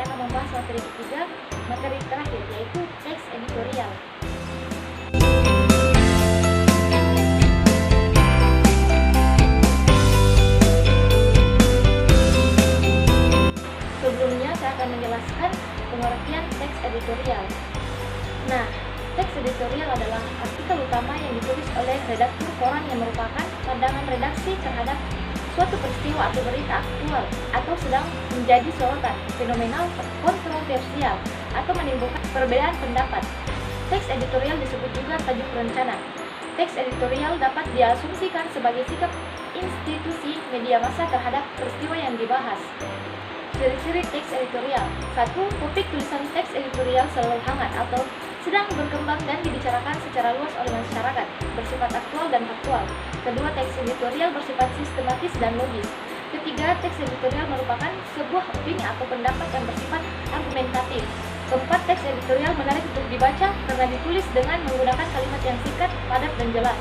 akan membahas materi ketiga, materi terakhir, yaitu teks editorial. Sebelumnya saya akan menjelaskan pengertian teks editorial. Nah, teks editorial adalah artikel utama yang ditulis oleh redaktur koran yang merupakan pandangan redaksi terhadap suatu peristiwa atau berita aktual atau sedang menjadi sorotan, fenomenal, kontroversial, atau menimbulkan perbedaan pendapat. Teks editorial disebut juga tajuk rencana. Teks editorial dapat diasumsikan sebagai sikap institusi media massa terhadap peristiwa yang dibahas. Ciri-ciri teks editorial. 1. Topik tulisan teks editorial selalu hangat atau sedang berkembang dan dibicarakan secara luas oleh masyarakat, bersifat aktual dan faktual. Kedua, teks editorial bersifat sistematis dan logis. Ketiga, teks editorial merupakan sebuah opini atau pendapat yang bersifat argumentatif. Keempat, teks editorial menarik untuk dibaca karena ditulis dengan menggunakan kalimat yang singkat, padat, dan jelas.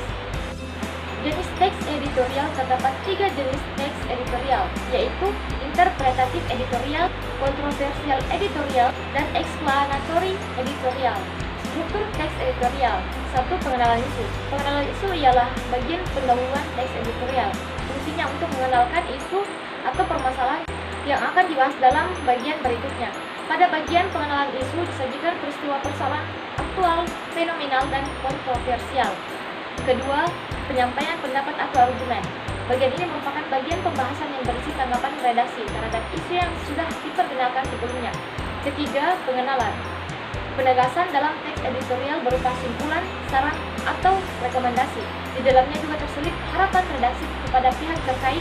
Jenis teks editorial terdapat 3 jenis teks editorial, yaitu interpretatif editorial, kontroversial editorial, dan explanatory editorial. Struktur teks editorial. 1. Pengenalan isu. Pengenalan isu ialah bagian pendahuluan teks editorial. Fungsinya untuk mengenalkan isu atau permasalahan yang akan dibahas dalam bagian berikutnya. Pada bagian pengenalan isu disajikan peristiwa persoalan aktual, fenomenal, dan kontroversial. Kedua, penyampaian pendapat atau argumen. Bagian ini merupakan bagian pembahasan yang berisi tanggapan redaksi terhadap isu yang sudah diperkenalkan sebelumnya. Ketiga, pengenalan. Penegasan dalam teks editorial berupa simpulan, saran, atau rekomendasi. Di dalamnya juga terselip harapan redaksi kepada pihak terkait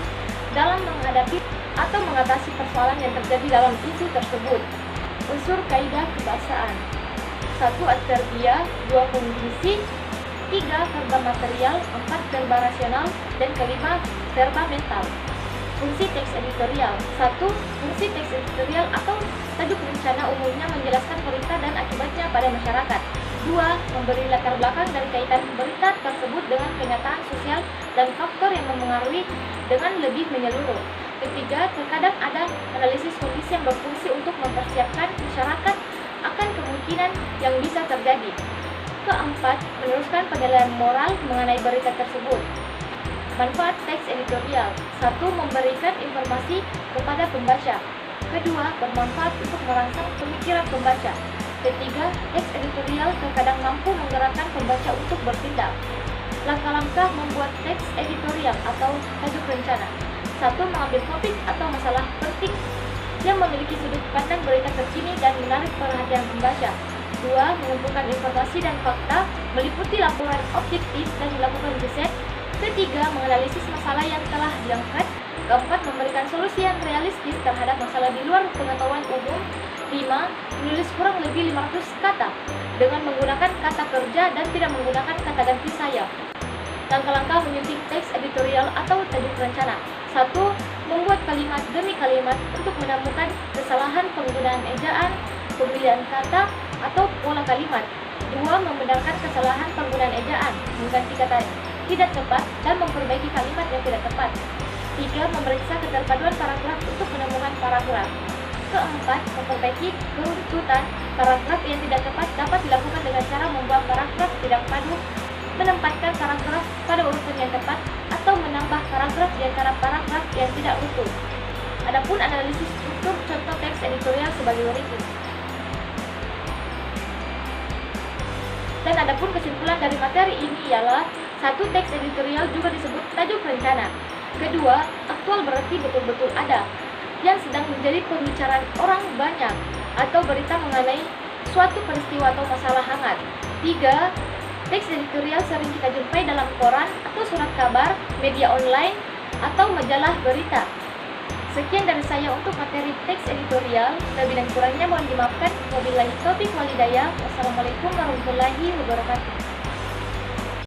dalam menghadapi atau mengatasi persoalan yang terjadi dalam isu tersebut. Unsur kaidah kebahasaan. 1. Adverbial, 2. Kondisi, 3. Verba material, 4. Verba rasional, dan kelima, verba mental. Fungsi teks editorial. 1. Fungsi teks editorial atau tajuk rencana umumnya menjelaskan perintah dan akibatnya pada masyarakat. 2. Memberi latar belakang dan kaitan berita tersebut dengan kenyataan sosial dan faktor yang mempengaruhi dengan lebih menyeluruh. Ketiga, terkadang ada analisis kondisi yang berfungsi untuk mempersiapkan masyarakat akan kemungkinan yang bisa terjadi. Keempat, meneruskan penilaian moral mengenai berita tersebut. Manfaat teks editorial. 1. Memberikan informasi kepada pembaca. Kedua, bermanfaat untuk merangsang pemikiran pembaca. Ketiga, teks editorial terkadang mampu menggerakkan pembaca untuk bertindak. Langkah-langkah membuat teks editorial atau tajuk rencana. 1. Mengambil topik atau masalah penting yang memiliki sudut pandang berita terkini dan menarik perhatian pembaca. 2. Mengumpulkan informasi dan fakta, meliputi laporan objektif dan melakukan riset. Ketiga, menganalisis masalah yang telah diangkat. Keempat, memberikan solusi yang realistis terhadap masalah di luar pengetahuan umum. 5. Menulis kurang lebih 500 kata dengan menggunakan kata kerja dan tidak menggunakan kata ganti sayap. Langkah-langkah menyunting teks editorial atau tajuk rencana. 1. Membuat kalimat demi kalimat untuk menemukan kesalahan penggunaan ejaan, pemilihan kata, atau pola kalimat. 2. Membenarkan kesalahan penggunaan ejaan, mengganti kata tidak tepat, dan memperbaiki kalimat yang tidak tepat. 3. Memeriksa keterpaduan paragraf untuk menemukan paragraf. Keempat, memperbaiki keruntutan paragraf yang tidak tepat dapat dilakukan dengan cara membuat paragraf tidak padu, menempatkan paragraf pada urutan yang tepat, atau menambah paragraf di antara paragraf yang tidak utuh. Adapun analisis struktur contoh teks editorial sebagai berikut. Dan adapun kesimpulan dari materi ini ialah 1. Teks editorial juga disebut tajuk rencana. Kedua, aktual berarti betul-betul ada, yang sedang menjadi pembicaraan orang banyak, atau berita mengenai suatu peristiwa atau masalah hangat. 3. Teks editorial sering kita jumpai dalam koran atau surat kabar, media online, atau majalah berita. Sekian dari saya untuk materi teks editorial. Lebih dan kurangnya mohon dimaafkan. Wabillahi taufiq wal hidayah. Wassalamualaikum warahmatullahi wabarakatuh.